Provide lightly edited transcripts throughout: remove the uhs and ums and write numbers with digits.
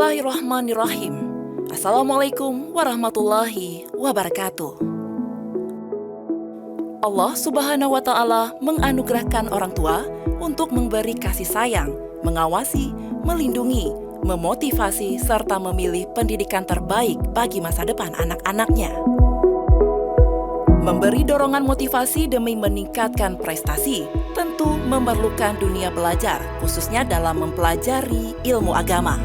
Bismillahirrahmanirrahim. Assalamualaikum warahmatullahi wabarakatuh. Allah Subhanahu wa Ta'ala menganugerahkan orang tua untuk memberi kasih sayang, mengawasi, melindungi, memotivasi, serta memilih pendidikan terbaik bagi masa depan anak-anaknya. Memberi dorongan motivasi demi meningkatkan prestasi tentu memerlukan dunia belajar, khususnya dalam mempelajari ilmu agama.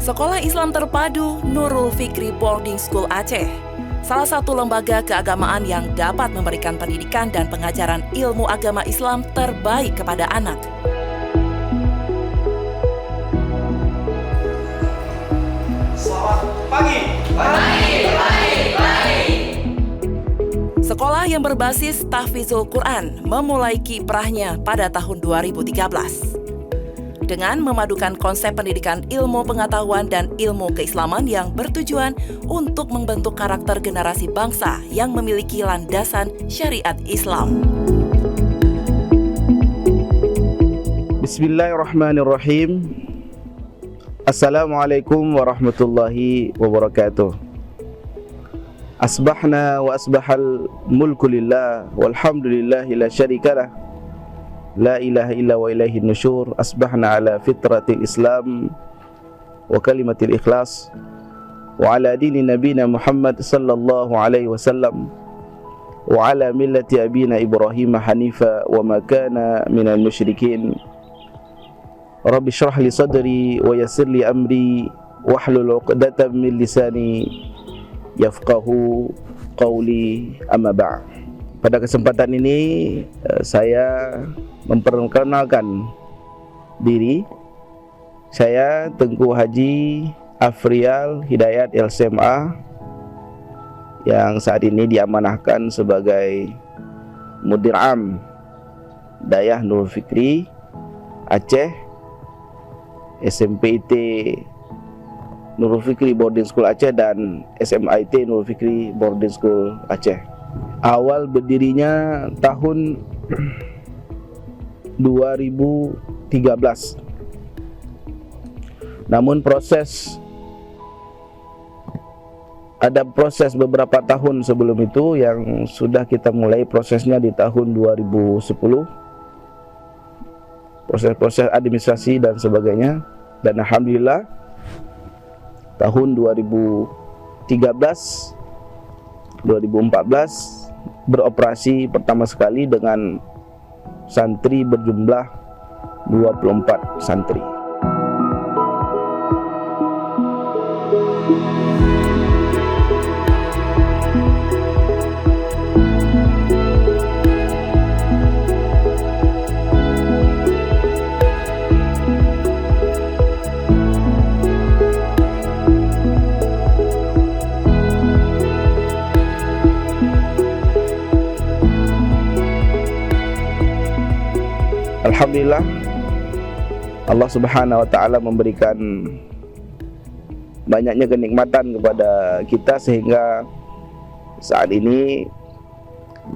Sekolah Islam Terpadu Nurul Fikri Boarding School Aceh, salah satu lembaga keagamaan yang dapat memberikan pendidikan dan pengajaran ilmu agama Islam terbaik kepada anak. Selamat pagi. Sekolah yang berbasis tahfizul Quran memulai kiprahnya pada tahun 2013. Dengan memadukan konsep pendidikan ilmu pengetahuan dan ilmu keislaman yang bertujuan untuk membentuk karakter generasi bangsa yang memiliki landasan syariat Islam. Bismillahirrahmanirrahim. Assalamualaikum warahmatullahi wabarakatuh. Asbahna wa asbahal mulku lillah walhamdulillahi la syarikalah. La ilaha illa wa ilaihi nusyur. Asbahna ala fitratil Islam wa kalimatil ikhlas wa ala dini nabina Muhammad sallallahu alaihi wasallam wa ala millati abina Ibrahim hanifa wa ma kana minal musyrikin. Rabbi syrah li sadri wa yassir li amri wahlul 'uqdatam min lisani yafqahu qawli, amma ba'd. Pada kesempatan ini saya memperkenalkan diri. Saya Tengku Haji Afrial Hidayat LCMA yang saat ini diamanahkan sebagai Mudir Am Dayah Nurul Fikri Aceh, SMPIT Nurul Fikri Boarding School Aceh dan SMIT Nurul Fikri Boarding School Aceh. Awal berdirinya tahun 2013. Namun ada proses beberapa tahun sebelum itu yang sudah kita mulai prosesnya di tahun 2010. Proses-proses administrasi dan sebagainya. Dan alhamdulillah tahun 2013 2014 beroperasi pertama sekali dengan santri berjumlah 24 santri. Alhamdulillah, Allah Subhanahu wa Ta'ala memberikan banyaknya kenikmatan kepada kita sehingga saat ini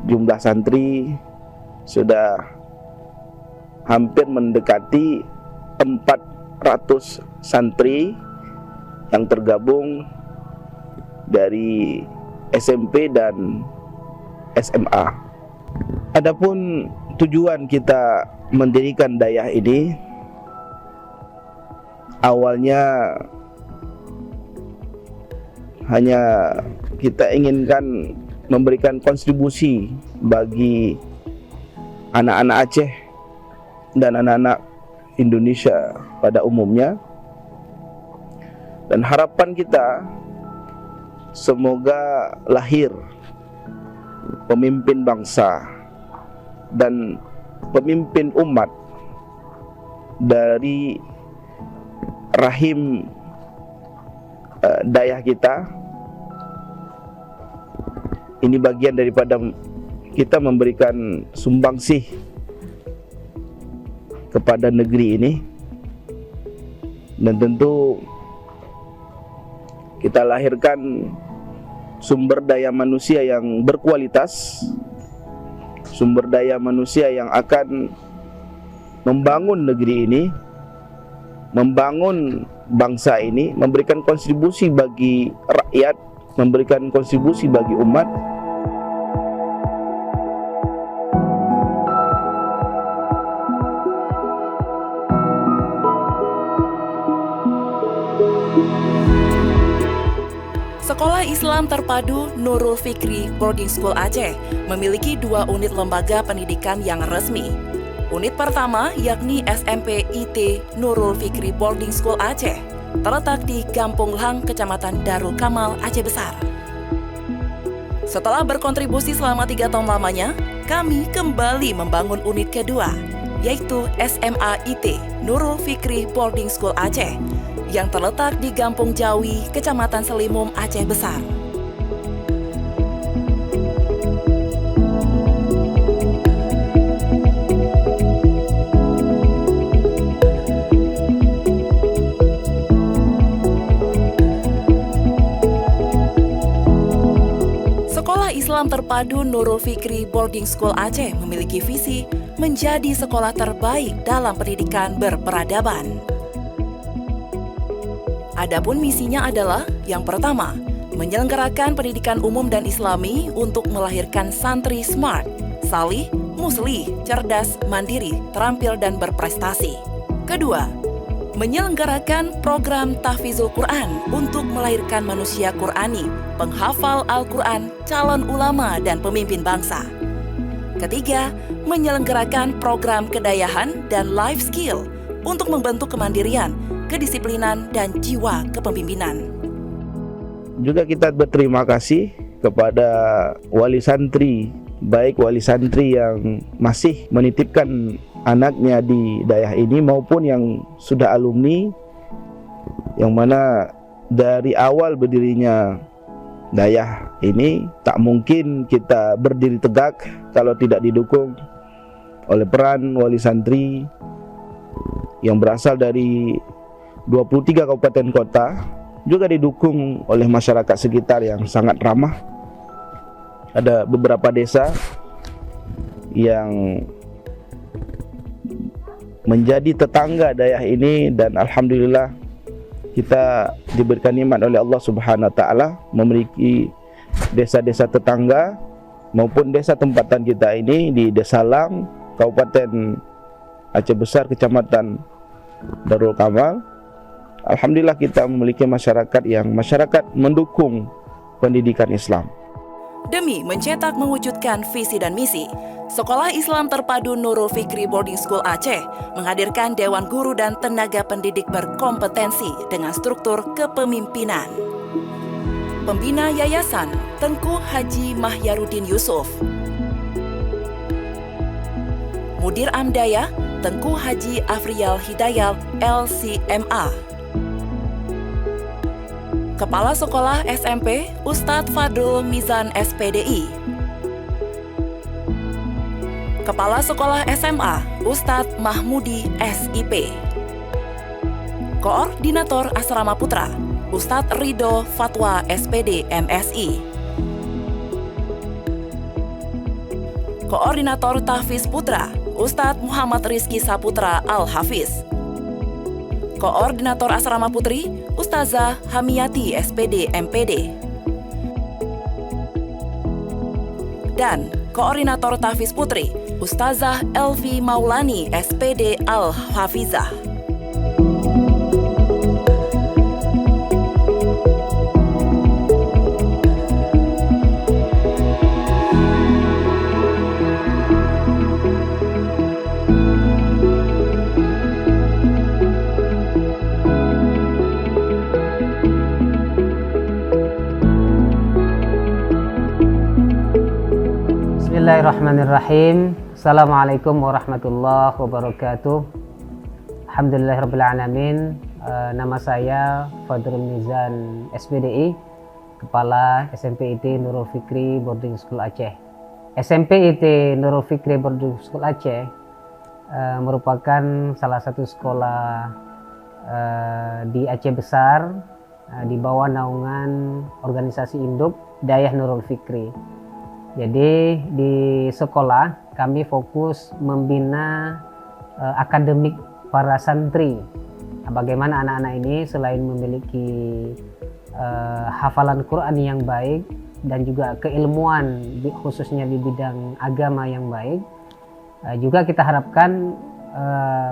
jumlah santri sudah hampir mendekati 400 santri yang tergabung dari SMP dan SMA. Adapun tujuan kita mendirikan dayah ini, awalnya hanya kita inginkan memberikan kontribusi bagi anak-anak Aceh dan anak-anak Indonesia pada umumnya, dan harapan kita semoga lahir pemimpin bangsa dan pemimpin umat dari rahim dayah kita. Ini bagian daripada kita memberikan sumbangsih kepada negeri ini, dan tentu kita lahirkan sumber daya manusia yang berkualitas, sumber daya manusia yang akan membangun negeri ini, membangun bangsa ini, memberikan kontribusi bagi rakyat, memberikan kontribusi bagi umat. Sekolah Islam Terpadu Nurul Fikri Boarding School Aceh memiliki 2 unit lembaga pendidikan yang resmi. Unit pertama yakni SMP IT Nurul Fikri Boarding School Aceh, terletak di Kampung Lang, Kecamatan Darul Kamal, Aceh Besar. Setelah berkontribusi selama 3 tahun lamanya, kami kembali membangun unit kedua, yaitu SMA IT Nurul Fikri Boarding School Aceh, yang terletak di Kampung Jawi, Kecamatan Selimum, Aceh Besar. Sekolah Islam Terpadu Nurul Fikri Boarding School Aceh memiliki visi menjadi sekolah terbaik dalam pendidikan berperadaban. Adapun misinya adalah yang pertama, menyelenggarakan pendidikan umum dan Islami untuk melahirkan santri smart, salih, muslih, cerdas, mandiri, terampil dan berprestasi. Kedua, menyelenggarakan program tahfizul Quran untuk melahirkan manusia Qurani, penghafal Al-Quran, calon ulama dan pemimpin bangsa. Ketiga, menyelenggarakan program kedayahan dan life skill untuk membentuk kemandirian, kedisiplinan, dan jiwa kepemimpinan. Juga kita berterima kasih kepada wali santri, baik wali santri yang masih menitipkan anaknya di daerah ini maupun yang sudah alumni, yang mana dari awal berdirinya daerah ini tak mungkin kita berdiri tegak kalau tidak didukung oleh peran wali santri yang berasal dari 23 kabupaten kota, juga didukung oleh masyarakat sekitar yang sangat ramah. Ada beberapa desa yang menjadi tetangga daerah ini, dan alhamdulillah kita diberikan nikmat oleh Allah Subhanahu wa taala memiliki desa-desa tetangga maupun desa tempatan kita ini di Desa Lang, Kabupaten Aceh Besar, Kecamatan Darul Kamal. Alhamdulillah kita memiliki masyarakat mendukung pendidikan Islam. Demi mencetak mewujudkan visi dan misi, Sekolah Islam Terpadu Nurul Fikri Boarding School Aceh menghadirkan Dewan Guru dan tenaga pendidik berkompetensi dengan struktur kepemimpinan. Pembina Yayasan Tengku Haji Mahyarudin Yusuf, Mudir Amdaya Tengku Haji Afriyal Hidayat LCMA, Kepala Sekolah SMP Ustadz Fadrul Mizan SPDI, Kepala Sekolah SMA Ustadz Mahmudi SIP, Koordinator Asrama Putra Ustadz Ridho Fatwa SPD MSI, Koordinator Tahfiz Putra Ustadz Muhammad Rizki Saputra Al-Hafiz, Koordinator Asrama Putri Ustazah Hamiyati SPD MPD, dan Koordinator Tahfiz Putri Ustazah Elvi Maulani SPD Al-Hafizah. Bismillahirrahmanirrahim. Assalamualaikum warahmatullahi wabarakatuh. Alhamdulillahirrahmanirrahim. Nama saya Fadrul Mizan SPDI, Kepala SMP IT Nurul Fikri Boarding School Aceh. SMP IT Nurul Fikri Boarding School Aceh merupakan salah satu sekolah di Aceh Besar di bawah naungan organisasi induk Dayah Nurul Fikri. Jadi di sekolah kami fokus membina akademik para santri. Bagaimana anak-anak ini selain memiliki hafalan Quran yang baik dan juga keilmuan khususnya di bidang agama yang baik, juga kita harapkan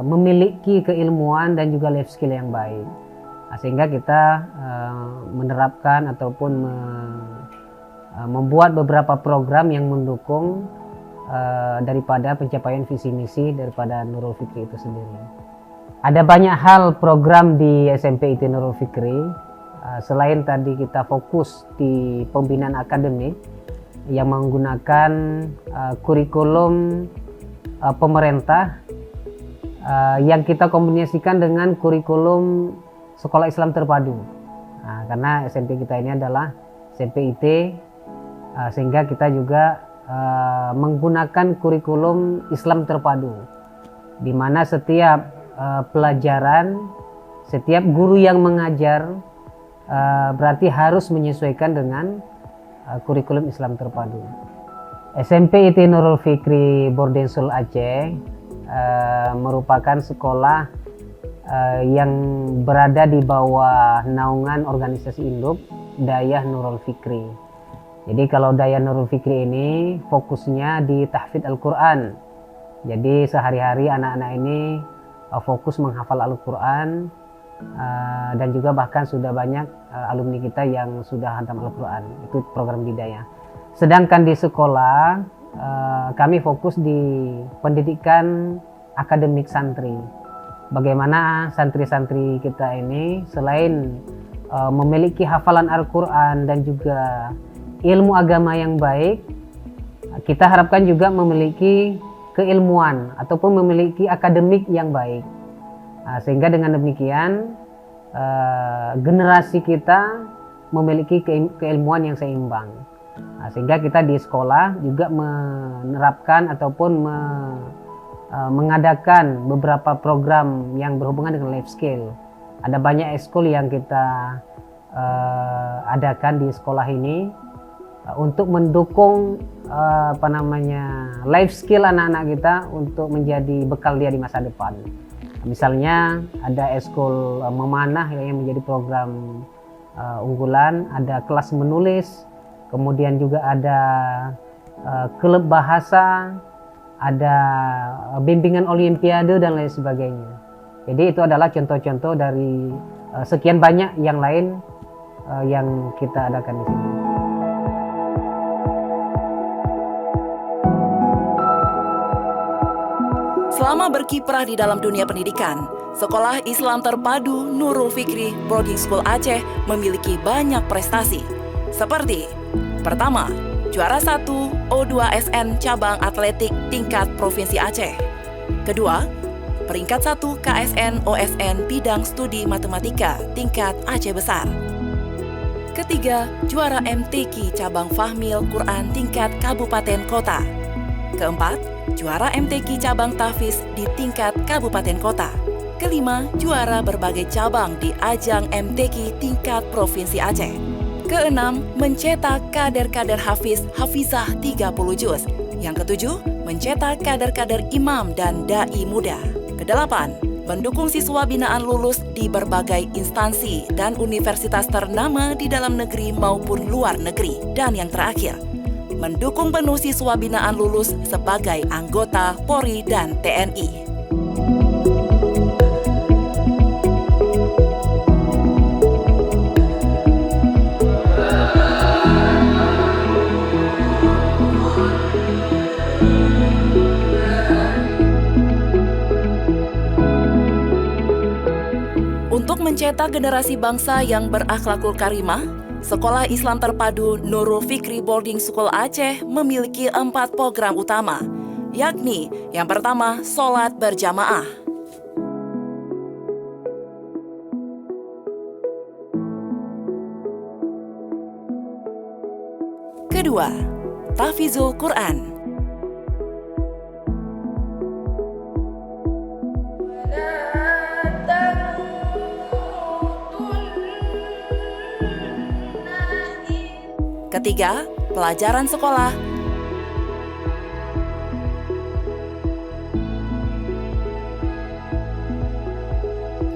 memiliki keilmuan dan juga life skill yang baik. Sehingga kita menerapkan ataupun membuat beberapa program yang mendukung daripada pencapaian visi misi daripada Nurul Fikri itu sendiri. Ada banyak hal program di SMP IT Nurul Fikri. Selain tadi kita fokus di pembinaan akademik yang menggunakan kurikulum pemerintah yang kita kombinasikan dengan kurikulum sekolah Islam terpadu. Karena SMP kita ini adalah SMP IT, sehingga kita juga menggunakan kurikulum Islam terpadu, di mana setiap pelajaran, setiap guru yang mengajar berarti harus menyesuaikan dengan kurikulum Islam terpadu. SMP IT Nurul Fikri Boarding School Aceh merupakan sekolah yang berada di bawah naungan organisasi induk Dayah Nurul Fikri. Jadi kalau Dayah Nurul Fikri ini fokusnya di tahfidz Al-Quran. Jadi sehari-hari anak-anak ini fokus menghafal Al-Quran, dan juga bahkan sudah banyak alumni kita yang sudah hantam Al-Quran. Itu program Bidayah. Sedangkan di sekolah kami fokus di pendidikan akademik santri. Bagaimana santri-santri kita ini selain memiliki hafalan Al-Quran dan juga ilmu agama yang baik, kita harapkan juga memiliki keilmuan ataupun memiliki akademik yang baik. Sehingga dengan demikian generasi kita memiliki keilmuan yang seimbang. Sehingga kita di sekolah juga menerapkan ataupun mengadakan beberapa program yang berhubungan dengan life skill. Ada banyak ekskul yang kita adakan di sekolah ini untuk mendukung life skill anak-anak kita untuk menjadi bekal dia di masa depan. Misalnya ada ekskul memanah yang menjadi program unggulan, ada kelas menulis, kemudian juga ada klub bahasa, ada bimbingan olimpiade dan lain sebagainya. Jadi itu adalah contoh-contoh dari sekian banyak yang lain yang kita adakan di sini. Selama berkiprah di dalam dunia pendidikan, Sekolah Islam Terpadu Nurul Fikri Boarding School Aceh memiliki banyak prestasi. Seperti pertama, juara 1 O2SN Cabang Atletik tingkat Provinsi Aceh. Kedua, peringkat 1 KSN OSN Bidang Studi Matematika tingkat Aceh Besar. Ketiga, juara MTQ Cabang Fahmil Quran tingkat Kabupaten Kota. Keempat, juara MTQ Cabang Tahfiz di tingkat Kabupaten Kota. Kelima, juara berbagai cabang di ajang MTQ tingkat Provinsi Aceh. Keenam, mencetak kader-kader hafizah 30 juz. Yang ketujuh, mencetak kader-kader imam dan dai muda. Kedelapan, mendukung siswa binaan lulus di berbagai instansi dan universitas ternama di dalam negeri maupun luar negeri. Dan yang terakhir, mendukung penuh siswa binaan lulus sebagai anggota Polri dan TNI. Untuk mencetak generasi bangsa yang berakhlakul karimah, Sekolah Islam Terpadu Nurul Fikri Boarding School Aceh memiliki 4 program utama, yakni yang pertama, sholat berjamaah. Kedua, tahfizul Quran. ketiga, pelajaran sekolah.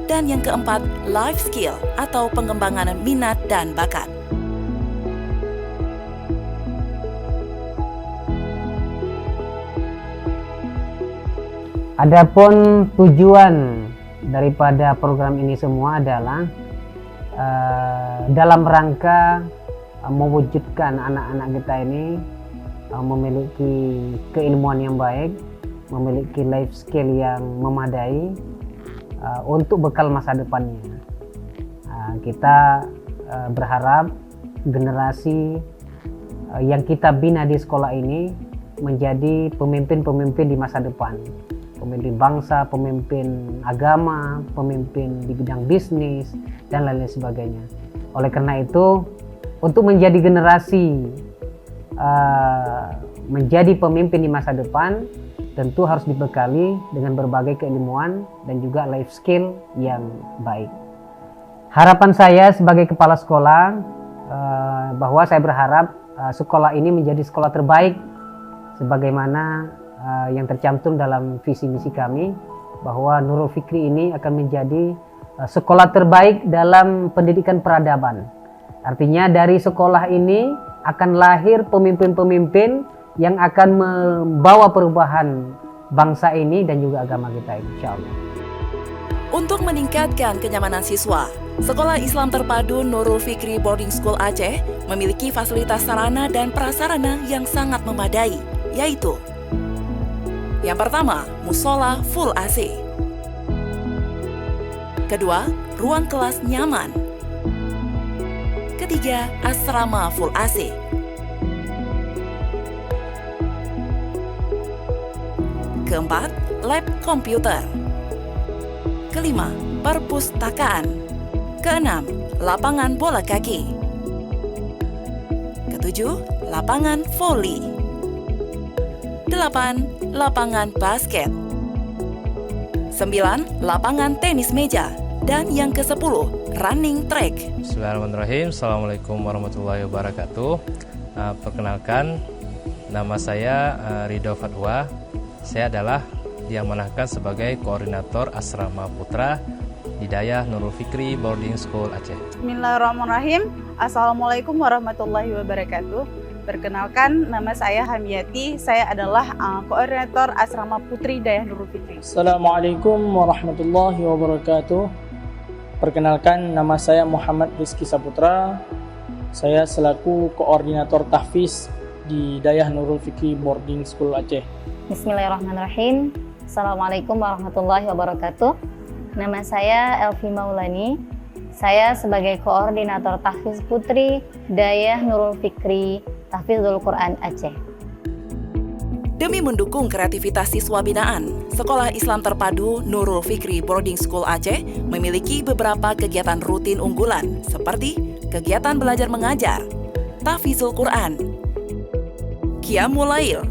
Dan yang keempat, life skill atau pengembangan minat dan bakat. Adapun tujuan daripada program ini semua adalah dalam rangka mewujudkan anak-anak kita ini memiliki keilmuan yang baik, memiliki life skill yang memadai untuk bekal masa depannya. Kita berharap generasi yang kita bina di sekolah ini menjadi pemimpin-pemimpin di masa depan. Pemimpin bangsa, pemimpin agama, pemimpin di bidang bisnis, dan lain-lain sebagainya. Oleh karena itu, untuk menjadi generasi menjadi pemimpin di masa depan, tentu harus dibekali dengan berbagai keilmuan dan juga life skill yang baik. Harapan saya sebagai kepala sekolah bahwa saya berharap sekolah ini menjadi sekolah terbaik sebagaimana yang tercantum dalam visi misi kami, bahwa Nurul Fikri ini akan menjadi sekolah terbaik dalam pendidikan peradaban. Artinya dari sekolah ini akan lahir pemimpin-pemimpin yang akan membawa perubahan bangsa ini dan juga agama kita, insya Allah. Untuk meningkatkan kenyamanan siswa, Sekolah Islam Terpadu Nurul Fikri Boarding School Aceh memiliki fasilitas sarana dan prasarana yang sangat memadai, yaitu yang pertama, musola full AC. Kedua, ruang kelas nyaman. Ketiga, asrama full AC. Keempat, lab komputer. Kelima, perpustakaan. Keenam, lapangan bola kaki. Ketujuh, lapangan voli. 8. Lapangan basket. 9. Lapangan tenis meja. Dan yang ke-10, running track. Bismillahirrahmanirrahim. Assalamualaikum warahmatullahi wabarakatuh. Perkenalkan, nama saya Ridho Fatwa. Saya adalah diamanahkan sebagai koordinator Asrama Putra Hidayah Nurul Fikri Boarding School Aceh. Bismillahirrahmanirrahim. Assalamualaikum warahmatullahi wabarakatuh. Perkenalkan, nama saya Hamiyati. Saya adalah koordinator Asrama Putri Hidayah Nurul Fikri. Assalamualaikum warahmatullahi wabarakatuh. Perkenalkan, nama saya Muhammad Rizky Saputra. Saya selaku koordinator tahfiz di Hidayah Nurul Fikri Boarding School Aceh. Bismillahirrahmanirrahim. Assalamualaikum warahmatullahi wabarakatuh. Nama saya Elvi Maulani. Saya sebagai koordinator tahfiz Putri Hidayah Nurul Fikri Tahfizul Quran Aceh. Demi mendukung kreativitas siswa binaan, Sekolah Islam Terpadu Nurul Fikri Boarding School Aceh memiliki beberapa kegiatan rutin unggulan seperti kegiatan belajar mengajar, tahfizul Quran, Qiyamul Lail,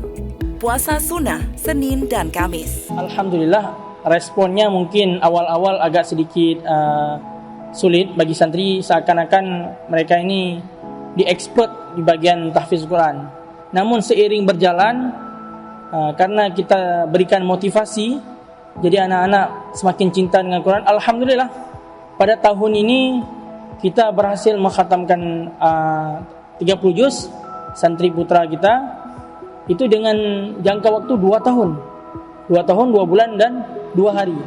puasa sunnah Senin dan Kamis. Alhamdulillah, responnya mungkin awal-awal agak sedikit sulit bagi santri, seakan-akan mereka ini di-expert di bagian tahfiz Quran. Namun seiring berjalan, karena kita berikan motivasi, jadi anak-anak semakin cinta dengan Quran. Alhamdulillah, pada tahun ini kita berhasil mengkhatamkan 30 juz santri putra kita, itu dengan jangka waktu 2 tahun. 2 tahun, 2 bulan, dan 2 hari.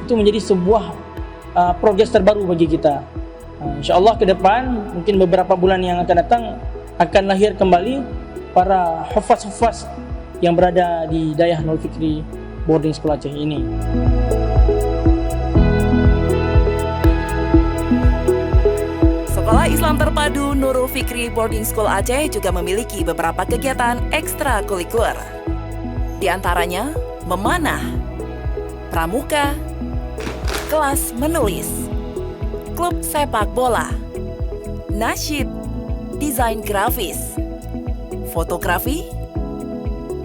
Itu menjadi sebuah progres terbaru bagi kita. InsyaAllah ke depan, mungkin beberapa bulan yang akan datang, akan lahir kembali para hufaz-hufaz yang berada di Hidayah Nurul Fikri Boarding School Aceh ini. Sekolah Islam Terpadu Nurul Fikri Boarding School Aceh juga memiliki beberapa kegiatan ekstrakurikuler. Di antaranya, memanah, pramuka, kelas menulis, klub sepak bola, nasyid, desain grafis, fotografi,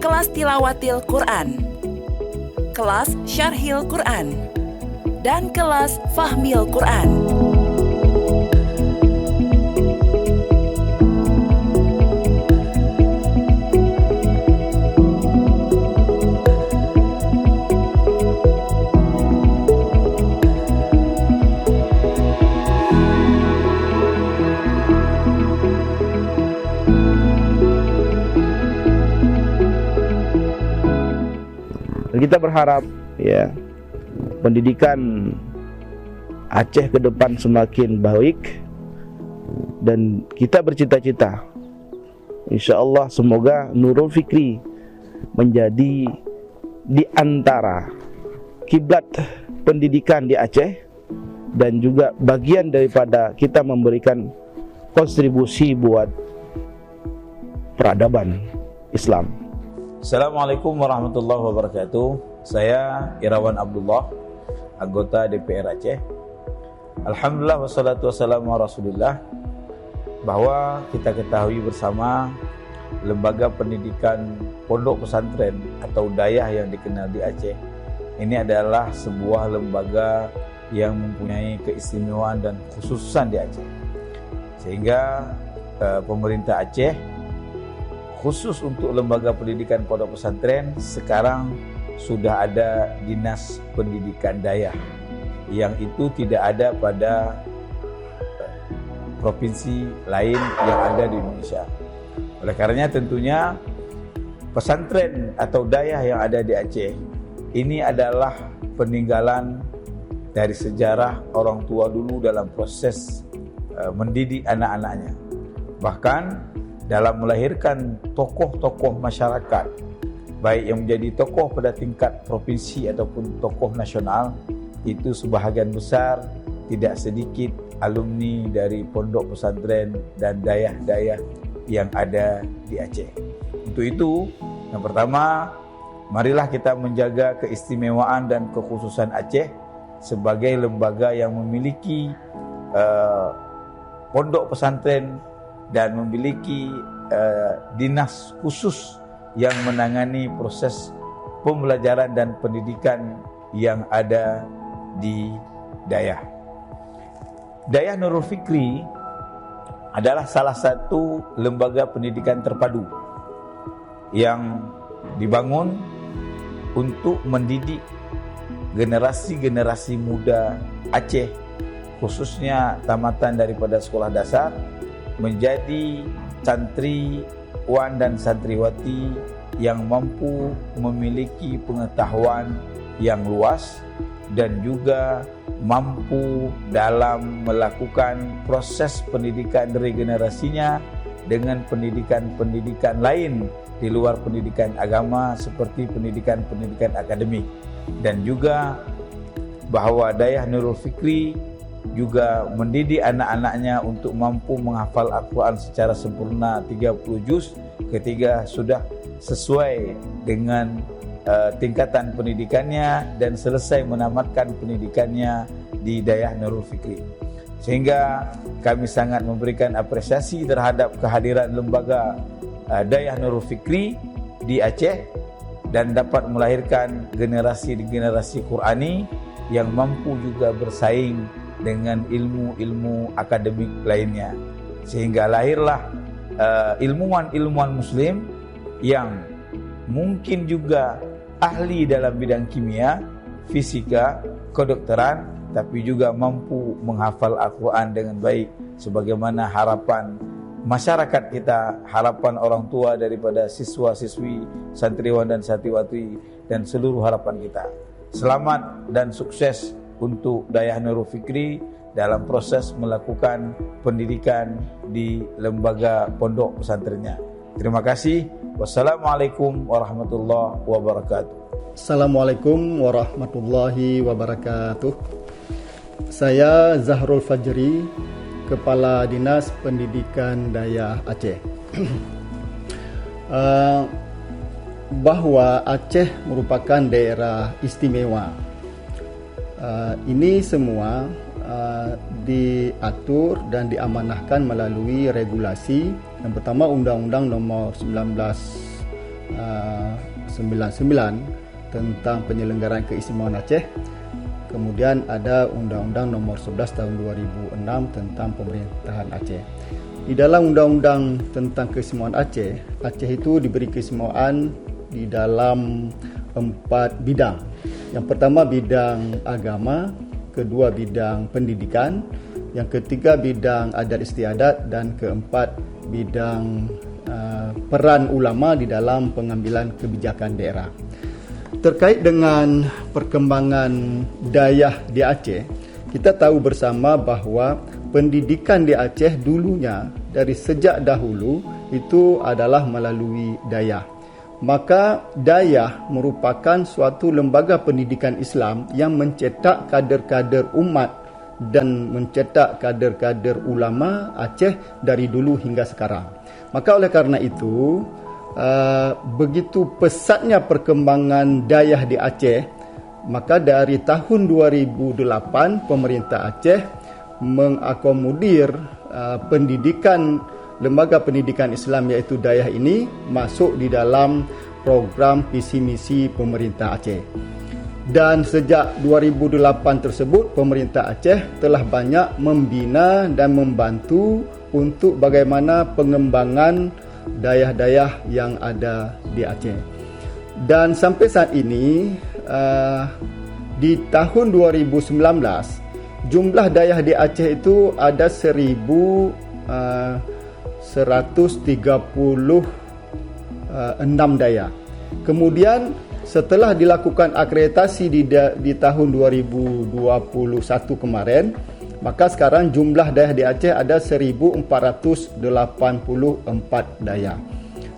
kelas tilawatil Quran, kelas syarhil Quran, dan kelas fahmil Quran. kita berharap ya pendidikan Aceh ke depan semakin baik, dan kita bercita-cita insyaallah semoga Nurul Fikri menjadi di antara kiblat pendidikan di Aceh, dan juga bagian daripada kita memberikan kontribusi buat peradaban Islam. Assalamualaikum warahmatullahi wabarakatuh. Saya Irawan Abdullah, anggota DPR Aceh. Alhamdulillah wassalatu wassalamu ala Rasulillah. Bahwa kita ketahui bersama lembaga pendidikan pondok pesantren atau dayah yang dikenal di Aceh ini adalah sebuah lembaga yang mempunyai keistimewaan dan kekhususan di Aceh, sehingga pemerintah Aceh khusus untuk lembaga pendidikan pondok pesantren sekarang sudah ada Dinas Pendidikan Dayah, yang itu tidak ada pada provinsi lain yang ada di Indonesia. Oleh karenanya tentunya pesantren atau dayah yang ada di Aceh ini adalah peninggalan dari sejarah orang tua dulu dalam proses mendidik anak-anaknya. Bahkan dalam melahirkan tokoh-tokoh masyarakat, baik yang menjadi tokoh pada tingkat provinsi ataupun tokoh nasional, itu sebahagian besar tidak sedikit alumni dari pondok pesantren dan dayah-dayah yang ada di Aceh. Untuk itu, yang pertama, marilah kita menjaga keistimewaan dan kekhususan Aceh sebagai lembaga yang memiliki pondok pesantren dan memiliki dinas khusus yang menangani proses pembelajaran dan pendidikan yang ada di dayah. Dayah Nurul Fikri adalah salah satu lembaga pendidikan terpadu yang dibangun untuk mendidik generasi-generasi muda Aceh, khususnya tamatan daripada sekolah dasar, menjadi santriwan dan santriwati yang mampu memiliki pengetahuan yang luas dan juga mampu dalam melakukan proses pendidikan regenerasinya dengan pendidikan-pendidikan lain di luar pendidikan agama seperti pendidikan-pendidikan akademik. Dan juga bahwa dayah Nurul Fikri juga mendidik anak-anaknya untuk mampu menghafal Al-Quran secara sempurna 30 juz ketika sudah sesuai dengan tingkatan pendidikannya dan selesai menamatkan pendidikannya di dayah Nurul Fikri. Sehingga kami sangat memberikan apresiasi terhadap kehadiran lembaga dayah Nurul Fikri di Aceh dan dapat melahirkan generasi-generasi Qurani yang mampu juga bersaing dengan ilmu-ilmu akademik lainnya. Sehingga lahirlah ilmuwan-ilmuwan muslim yang mungkin juga ahli dalam bidang kimia, fisika, kedokteran, tapi juga mampu menghafal Al-Quran dengan baik sebagaimana harapan masyarakat kita, harapan orang tua daripada siswa-siswi, santriwan dan santriwati, dan seluruh harapan kita. Selamat dan sukses untuk dayah Nurul Fikri dalam proses melakukan pendidikan di lembaga pondok pesantrennya. Terima kasih. Wassalamualaikum warahmatullahi wabarakatuh. Assalamualaikum warahmatullahi wabarakatuh. Saya Zahrul Fajri, Kepala Dinas Pendidikan Dayah Aceh. Bahwa Aceh merupakan daerah istimewa. Ini semua diatur dan diamanahkan melalui regulasi. Yang pertama, Undang-Undang Nomor 1999 tentang penyelenggaraan keistimewaan Aceh. Kemudian ada Undang-Undang Nomor 11 Tahun 2006 tentang pemerintahan Aceh. Di dalam Undang-Undang tentang keistimewaan Aceh, Aceh itu diberi keistimewaan di dalam 4 bidang. Yang pertama bidang agama, kedua bidang pendidikan, yang ketiga bidang adat istiadat, dan keempat bidang peran ulama di dalam pengambilan kebijakan daerah. terkait dengan perkembangan dayah di Aceh, kita tahu bersama bahawa pendidikan di Aceh dulunya dari sejak dahulu itu adalah melalui dayah. Maka dayah merupakan suatu lembaga pendidikan Islam yang mencetak kader-kader umat dan mencetak kader-kader ulama Aceh dari dulu hingga sekarang. Maka oleh karena itu, begitu pesatnya perkembangan dayah di Aceh, maka dari tahun 2008 pemerintah Aceh mengakomodir pendidikan lembaga pendidikan Islam iaitu dayah ini masuk di dalam program visi misi pemerintah Aceh. Dan sejak 2008 tersebut pemerintah Aceh telah banyak membina dan membantu untuk bagaimana pengembangan dayah-dayah yang ada di Aceh. Dan sampai saat ini di tahun 2019 jumlah dayah di Aceh itu ada 1,136 dayah. Kemudian setelah dilakukan akreditasi di tahun 2021 kemarin, maka sekarang jumlah dayah di Aceh ada 1,484 dayah.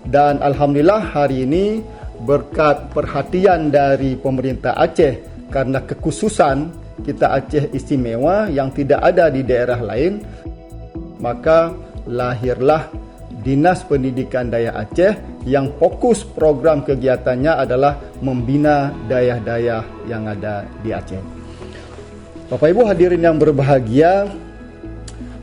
Dan alhamdulillah hari ini berkat perhatian dari pemerintah Aceh karena kekhususan kita Aceh istimewa yang tidak ada di daerah lain, maka lahirlah Dinas Pendidikan Dayah Aceh yang fokus program kegiatannya adalah membina dayah-dayah yang ada di Aceh. Bapak Ibu hadirin yang berbahagia,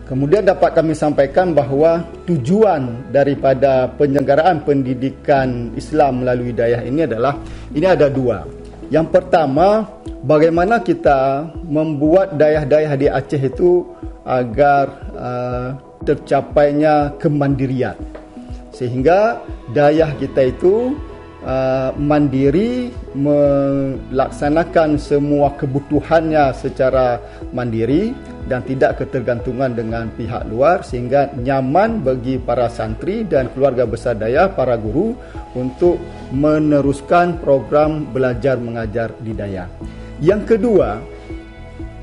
kemudian dapat kami sampaikan bahawa tujuan daripada penyelenggaraan pendidikan Islam melalui dayah ini adalah, ini ada dua. Yang pertama, bagaimana kita membuat dayah-dayah di Aceh itu agar tercapainya kemandirian, sehingga dayah kita itu mandiri, melaksanakan semua kebutuhannya secara mandiri dan tidak ketergantungan dengan pihak luar, sehingga nyaman bagi para santri dan keluarga besar dayah, para guru untuk meneruskan program belajar mengajar di dayah. Yang kedua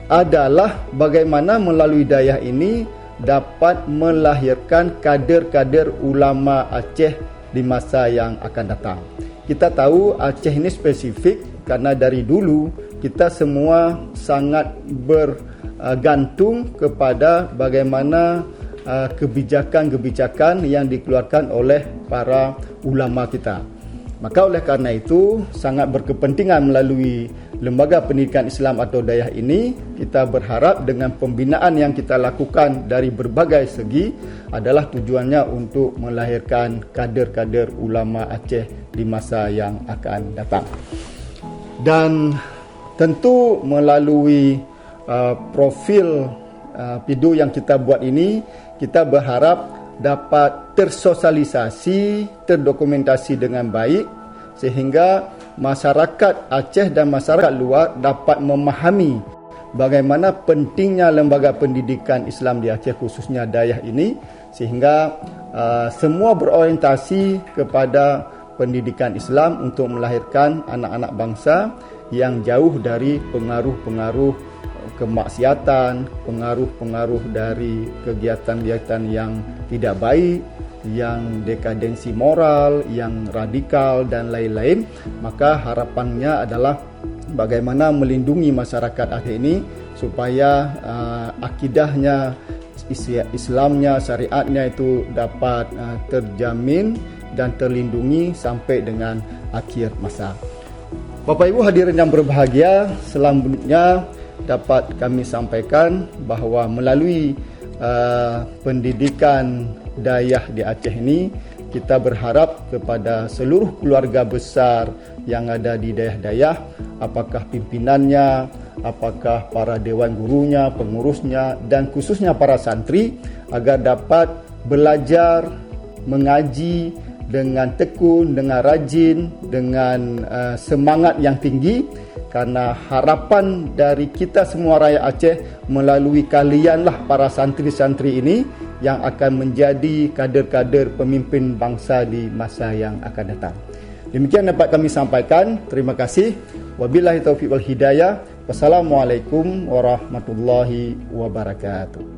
adalah bagaimana melalui dayah ini dapat melahirkan kader-kader ulama Aceh di masa yang akan datang. Kita tahu Aceh ini spesifik karena dari dulu kita semua sangat bergantung kepada bagaimana kebijakan-kebijakan yang dikeluarkan oleh para ulama kita. Maka oleh karena itu sangat berkepentingan melalui lembaga pendidikan Islam atau dayah ini, kita berharap dengan pembinaan yang kita lakukan dari berbagai segi adalah tujuannya untuk melahirkan kader-kader ulama Aceh di masa yang akan datang. Dan tentu melalui profil PIDU yang kita buat ini, kita berharap dapat tersosialisasi, terdokumentasi dengan baik sehingga masyarakat Aceh dan masyarakat luar dapat memahami bagaimana pentingnya lembaga pendidikan Islam di Aceh khususnya dayah ini, sehingga semua berorientasi kepada pendidikan Islam untuk melahirkan anak-anak bangsa yang jauh dari pengaruh-pengaruh kemaksiatan, pengaruh-pengaruh dari kegiatan-kegiatan yang tidak baik, yang dekadensi moral, yang radikal dan lain-lain. Maka harapannya adalah bagaimana melindungi masyarakat Aceh ini supaya akidahnya, Islamnya, syariatnya itu dapat terjamin dan terlindungi sampai dengan akhir masa. Bapak Ibu hadirin yang berbahagia, selanjutnya dapat kami sampaikan bahawa melalui pendidikan dayah di Aceh ini, kita berharap kepada seluruh keluarga besar yang ada di dayah-dayah, apakah pimpinannya, apakah para dewan gurunya, pengurusnya, dan khususnya para santri, agar dapat belajar, mengaji dengan tekun, dengan rajin, dengan semangat yang tinggi. Karena harapan dari kita semua rakyat Aceh melalui kalianlah para santri-santri ini yang akan menjadi kader-kader pemimpin bangsa di masa yang akan datang. Demikian dapat kami sampaikan. Terima kasih. Wabillahi taufiq wal hidayah. Wassalamualaikum warahmatullahi wabarakatuh.